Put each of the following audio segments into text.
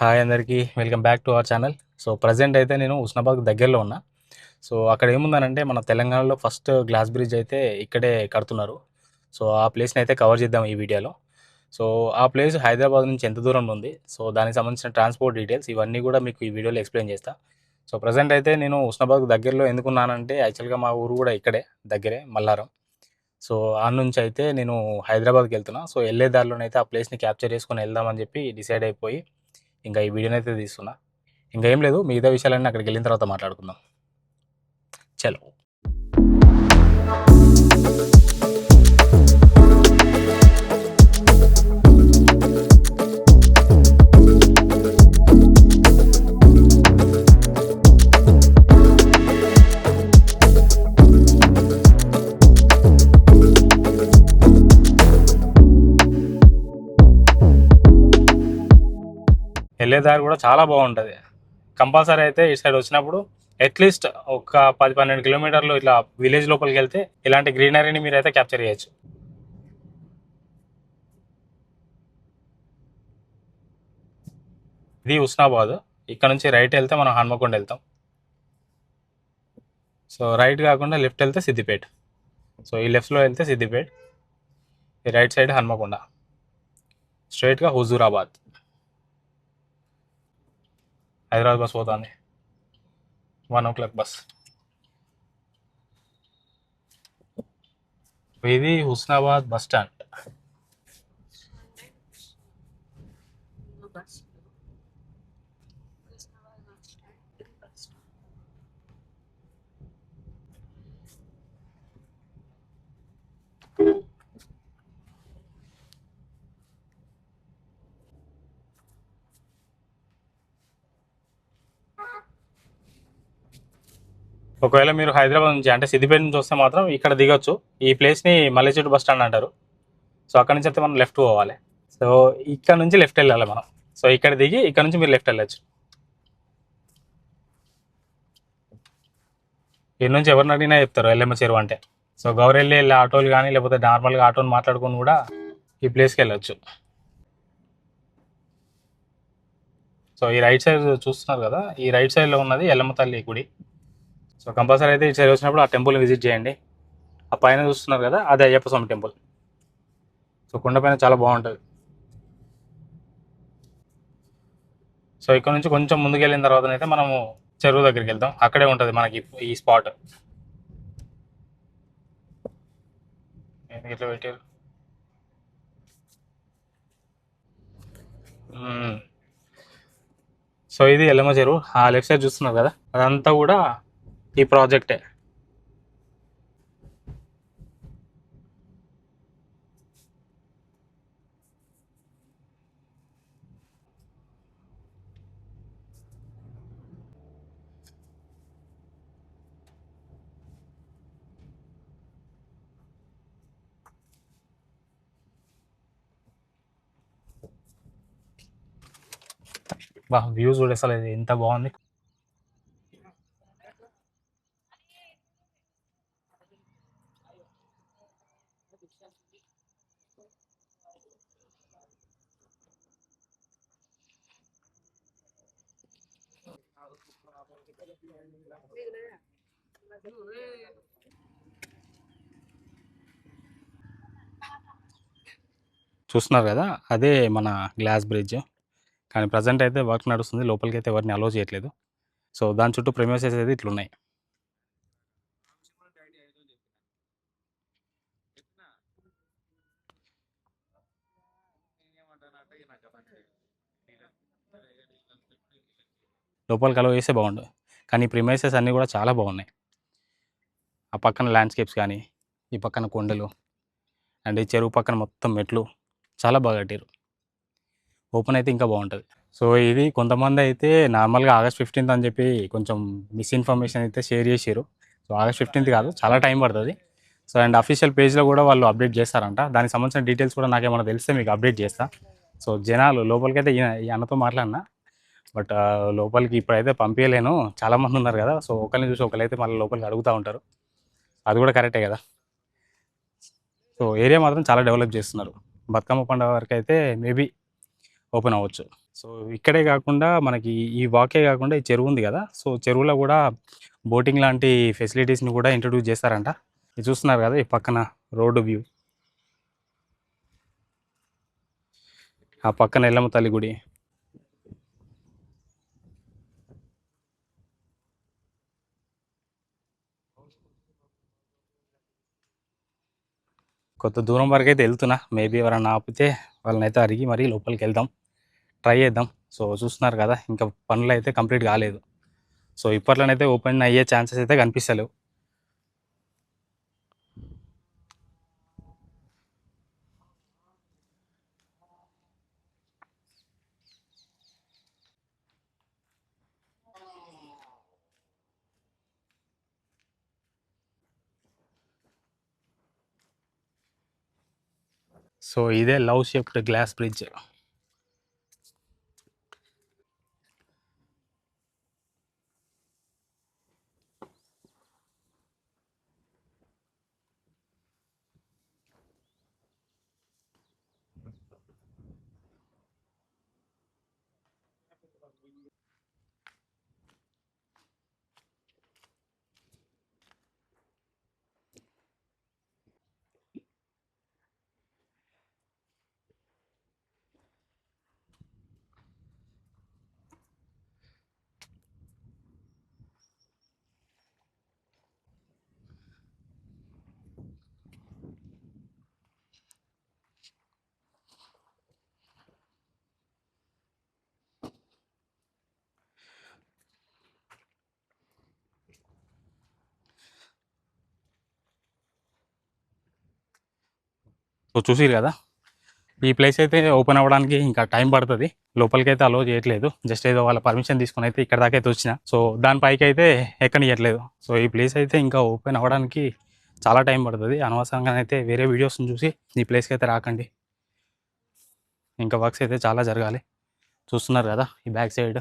Hi అందరికీ welcome back to our channel. So present అయితే నేను హుస్నాబాద్ దగ్గరలో ఉన్నా. సో అక్కడ ఏముందనంటే మన తెలంగాణలో ఫస్ట్ గ్లాస్ బ్రిడ్జ్ అయితే ఇక్కడే కడుతున్నారు. సో ఆ ప్లేస్ని అయితే కవర్ చేద్దాం ఈ వీడియోలో. సో ఆ ప్లేస్ హైదరాబాద్ నుంచి ఎంత దూరంలో ఉంది, సో దానికి సంబంధించిన ట్రాన్స్పోర్ట్ డీటెయిల్స్ ఇవన్నీ కూడా మీకు ఈ వీడియోలో ఎక్స్ప్లెయిన్ చేస్తా. సో ప్రజెంట్ అయితే నేను హుస్నాబాద్ దగ్గరలో ఎందుకున్నానంటే యాక్చువల్గా మా ఊరు కూడా ఇక్కడే దగ్గరే మల్లారం. సో ఆ నుంచి అయితే నేను హైదరాబాద్కి వెళ్తున్నా. సో వెళ్ళే దారిలోనైతే ఆ ప్లేస్ని క్యాప్చర్ చేసుకొని వెళ్దామని చెప్పి డిసైడ్ అయిపోయి ఇంకా ఈ వీడియోనైతే తీస్తున్నా. ఇంకా ఏం లేదు, మిగతా విషయాలన్నీ అక్కడికి వెళ్ళిన తర్వాత మాట్లాడుకుందాం. చలో. వెళ్ళే దారి కూడా చాలా బాగుంటుంది. కంపల్సరీ అయితే ఈ సైడ్ వచ్చినప్పుడు అట్లీస్ట్ ఒక 10-12 కిలోమీటర్లు ఇట్లా విలేజ్ లోపలికి వెళ్తే ఇలాంటి గ్రీనరీని మీరు అయితే క్యాప్చర్ చేయొచ్చు. ఇది హుస్నాబాద్. ఇక్కడ నుంచి రైట్ వెళ్తే మనం హన్మకొండ వెళ్తాం. సో రైట్ కాకుండా లెఫ్ట్ వెళ్తే సిద్దిపేట. సో ఈ లెఫ్ట్లో వెళ్తే సిద్దిపేట, ఈ రైట్ సైడ్ హన్మకొండ, స్ట్రైట్గా హుజూరాబాద్. హైదరాబాద్ బస్ పోతుంది, 1 o'clock బస్. ఇది హుస్నాబాద్ బస్ స్టాండ్. ఒకవేళ మీరు హైదరాబాద్ నుంచి అంటే సిద్దిపేట నుంచి వస్తే మాత్రం ఇక్కడ దిగొచ్చు. ఈ ప్లేస్ని మల్లెచెట్టు బస్ స్టాండ్ అంటారు. సో అక్కడ నుంచి అయితే మనం లెఫ్ట్ పోవాలి. సో ఇక్కడ నుంచి లెఫ్ట్ వెళ్ళాలి మనం. సో ఇక్కడ దిగి ఇక్కడ నుంచి మీరు లెఫ్ట్ వెళ్ళచ్చు. ఇక్కడ నుంచి ఎవరిని అడిగినా చెప్తారు ఎల్లమ్మ చెరువు అంటే. సో గౌరెల్లి వెళ్ళే ఆటోలు కానీ లేకపోతే నార్మల్గా ఆటోని మాట్లాడుకొని కూడా ఈ ప్లేస్కి వెళ్ళచ్చు. సో ఈ రైట్ సైడ్ చూస్తున్నారు కదా, ఈ రైట్ సైడ్లో ఉన్నది ఎల్లమ్మ తల్లి గుడి. సో కంపల్సరీ అయితే ఈ సైడ్ వచ్చినప్పుడు ఆ టెంపుల్ని విజిట్ చేయండి. ఆ పైన చూస్తున్నారు కదా, అదే అయ్యప్ప స్వామి టెంపుల్. సో కొండపైన చాలా బాగుంటుంది. సో ఇక్కడ నుంచి కొంచెం ముందుకు వెళ్ళిన తర్వాత అయితే మనము చెరువు దగ్గరికి వెళ్తాం. అక్కడే ఉంటుంది మనకి ఈ స్పాట్. ఇట్లా పెట్టారు. సో ఇది ఎల్లమ్మ చెరువు. ఆ లెఫ్ట్ సైడ్ చూస్తున్నారు కదా, అదంతా కూడా ఈ ప్రాజెక్టే. బా వ్యూ చూడు అసలు ఎంత బాగుంది. చూస్తున్నారు కదా, అదే మన గ్లాస్ బ్రిడ్జ్. కానీ ప్రజెంట్ అయితే వర్క్ నడుస్తుంది, లోపలికి అయితే ఎవరిని అలో చేయట్లేదు. సో దాని చుట్టూ ప్రెమిసెస్ అయితే ఇట్లున్నాయి. లోపలికి అలో చేస్తే బాగుండు, కానీ ప్రిమైసెస్ అన్నీ కూడా చాలా బాగున్నాయి. ఆ పక్కన ల్యాండ్స్కేప్స్ కానీ, ఈ పక్కన కొండలు అండ్ ఈ చెరువు పక్కన మొత్తం మెట్లు చాలా బాగా కట్టారు. ఓపెన్ అయితే ఇంకా బాగుంటుంది. సో ఇది కొంతమంది అయితే నార్మల్గా August 15th అని చెప్పి కొంచెం మిస్ఇన్ఫర్మేషన్ అయితే షేర్ చేసారు. సో August 15th కాదు, చాలా టైం పడుతుంది. సో అండ్ అఫీషియల్ పేజ్లో కూడా వాళ్ళు అప్డేట్ చేస్తారంట. దానికి సంబంధించిన డీటెయిల్స్ కూడా నాకేమైనా తెలిస్తే మీకు అప్డేట్ చేస్తా. సో జనాలు లోపలికైతే ఈ అన్నతో మాట్లాడినా, బట్ లోపలికి ఇప్పుడైతే పంపించలేను, చాలామంది ఉన్నారు కదా. సో ఒకరిని చూసి ఒకరైతే మళ్ళీ లోపలికి అడుగుతూ ఉంటారు. అది కూడా కరెక్టే కదా. సో ఏరియా మాత్రం చాలా డెవలప్ చేస్తున్నారు. బతుకమ్మ పండుగ వరకు అయితే మేబీ ఓపెన్ అవ్వచ్చు. సో ఇక్కడే కాకుండా మనకి ఈ వాకే కాకుండా ఈ చెరువు ఉంది కదా, సో చెరువులో కూడా బోటింగ్ లాంటి ఫెసిలిటీస్ని కూడా ఇంట్రడ్యూస్ చేస్తారంట. ఇది చూస్తున్నారు కదా ఈ పక్కన రోడ్డు వ్యూ, ఆ పక్కన ఎల్లమ్మ తల్లి గుడి. కొంత దూరం వరకు అయితే వెళ్తున్నా, మేబీ ఎవరైనా ఆపితే వాళ్ళని అయితే అడిగి మరీ లోపలికి వెళ్దాం, ట్రై చేద్దాం. సో చూస్తున్నారు కదా ఇంకా పనులు అయితే కంప్లీట్ కాలేదు. సో ఇప్పట్లోనైతే ఓపెన్ అయ్యే ఛాన్సెస్ అయితే కనిపిస్తలేవు. సో ఇదే love shaped glass bridge. So చూసిరు కదా, ఈ ప్లేస్ అయితే ఓపెన్ అవ్వడానికి ఇంకా టైం పడుతుంది. లోపలికి అయితే అలో చేయట్లేదు, జస్ట్ ఏదో వాళ్ళ పర్మిషన్ తీసుకుని అయితే ఇక్కడ దాకా అయితే వచ్చిన. సో దానిపైకి అయితే ఎక్కనియట్లేదు. సో ఈ ప్లేస్ అయితే ఇంకా ఓపెన్ అవ్వడానికి చాలా టైం పడుతుంది. అనవసరంగా అయితే వేరే వీడియోస్ని చూసి ఈ ప్లేస్కి అయితే రాకండి. ఇంకా వర్క్స్ అయితే చాలా జరగాలి. చూస్తున్నారు కదా ఈ బ్యాక్ సైడ్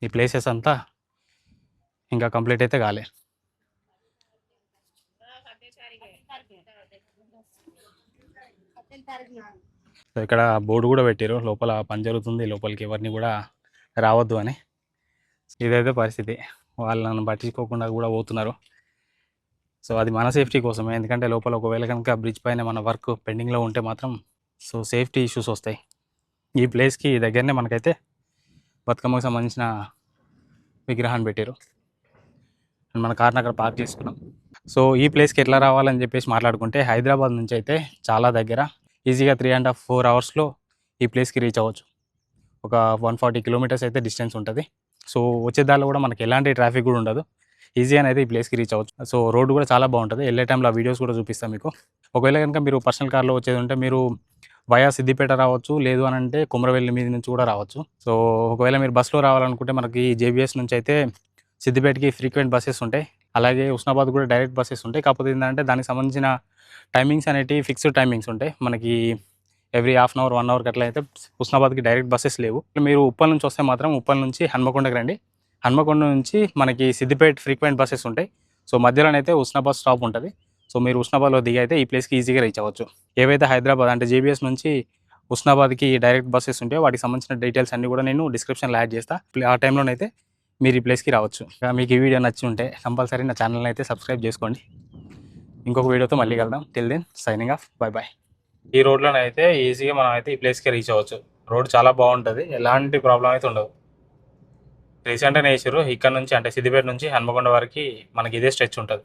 ఈ ప్లేసెస్ అంతా ఇంకా కంప్లీట్ అయితే కాలే. సో ఇక్కడ బోర్డు కూడా పెట్టారు, లోపల పని జరుగుతుంది, లోపలికి ఎవరిని కూడా రావద్దు అని. ఇదైతే పరిస్థితి, వాళ్ళని పట్టించుకోకుండా కూడా పోతున్నారు. సో అది మన సేఫ్టీ కోసమే, ఎందుకంటే లోపల ఒకవేళ కనుక బ్రిడ్జ్ పైన మన వర్క్ పెండింగ్లో ఉంటే మాత్రం సో సేఫ్టీ ఇష్యూస్ వస్తాయి. ఈ ప్లేస్కి దగ్గరనే మనకైతే బతుకమ్మకు సంబంధించిన విగ్రహాన్ని పెట్టారు. మన కార్ని అక్కడ పార్క్ చేసుకున్నాం. సో ఈ ప్లేస్కి ఎట్లా రావాలని చెప్పేసి మాట్లాడుకుంటే, హైదరాబాద్ నుంచి అయితే చాలా దగ్గర, ఈజీగా 3.5-4 అవర్స్లో ఈ ప్లేస్కి రీచ్ అవ్వచ్చు. ఒక 140 కిలోమీటర్స్ అయితే డిస్టెన్స్ ఉంటుంది. సో వచ్చే దారిలో కూడా మనకి ఎలాంటి ట్రాఫిక్ కూడా ఉండదు, ఈజీగా అయితే ఈ ప్లేస్కి రీచ్ అవ్వచ్చు. సో రోడ్డు కూడా చాలా బాగుంటుంది, వెళ్ళే టైంలో ఆ వీడియోస్ కూడా చూపిస్తాను మీకు. ఒకవేళ కనుక మీరు పర్సనల్ కార్లో వచ్చేది ఉంటే మీరు వయా సిద్దిపేట రావచ్చు, లేదు అని అంటే కుమ్రవెల్లి మీద నుంచి కూడా రావచ్చు. సో ఒకవేళ మీరు బస్సులో రావాలనుకుంటే మనకి జేబీఎస్ నుంచి అయితే సిద్దిపేటకి ఫ్రీక్వెంట్ బస్సెస్ ఉంటాయి, అలాగే హుస్నాబాద్ కూడా డైరెక్ట్ బస్సెస్ ఉంటాయి. కాకపోతే ఏంటంటే దానికి సంబంధించిన టైమింగ్స్ అనేవి ఫిక్స్డ్ టైమింగ్స్ ఉంటాయి. మనకి ఎవ్రీ హాఫ్ అన్ అవర్ 1 అవర్కి అట్లా అయితే హుస్నాబాద్కి డైరెక్ట్ బస్సెస్ లేవు. మీరు ఉప్పల్ నుంచి వస్తే మాత్రం ఉప్పల్ నుంచి హన్మకొండకి రండి, హన్మకొండ నుంచి మనకి సిద్దిపేట ఫ్రీక్వెంట్ బస్సెస్ ఉంటాయి. సో మధ్యలోనైతే హుస్నాబాద్ స్టాప్ ఉంటుంది. సో మీరు హుస్నాబాద్లో దిగి అయితే ఈ ప్లేస్కి ఈజీగా రీచ్ అవ్వచ్చు. ఏవైతే హైదరాబాద్ అంటే జేబీఎస్ నుంచి హుస్నాబాద్కి డైరెక్ట్ బస్సెస్ ఉంటాయో వాటికి సంబంధించిన డీటెయిల్స్ అన్నీ కూడా నేను డిస్క్రిప్షన్లో యాడ్ చేస్తాను. ఆ టైంలోనైతే మీరు ఈ ప్లేస్కి రావచ్చు. మీకు ఈ వీడియో నచ్చి ఉంటే కంపల్సరీ నా ఛానల్ని అయితే సబ్స్క్రైబ్ చేసుకోండి. ఇంకొక వీడియోతో మళ్ళీ కలుద్దాం. Till then signing off, bye bye. ఈ రోడ్లోనే అయితే ఈజీగా మనం అయితే ఈ ప్లేస్కి రీచ్ అవ్వచ్చు. రోడ్ చాలా బాగుంటుంది, ఎలాంటి ప్రాబ్లం అయితే ఉండదు. రీసెంట్గానే వేసారు, ఇక్కడ నుంచి అంటే సిద్దిపేట నుంచి హన్మకొండ వరకు మనకి ఇదే స్ట్రెచ్ ఉంటుంది.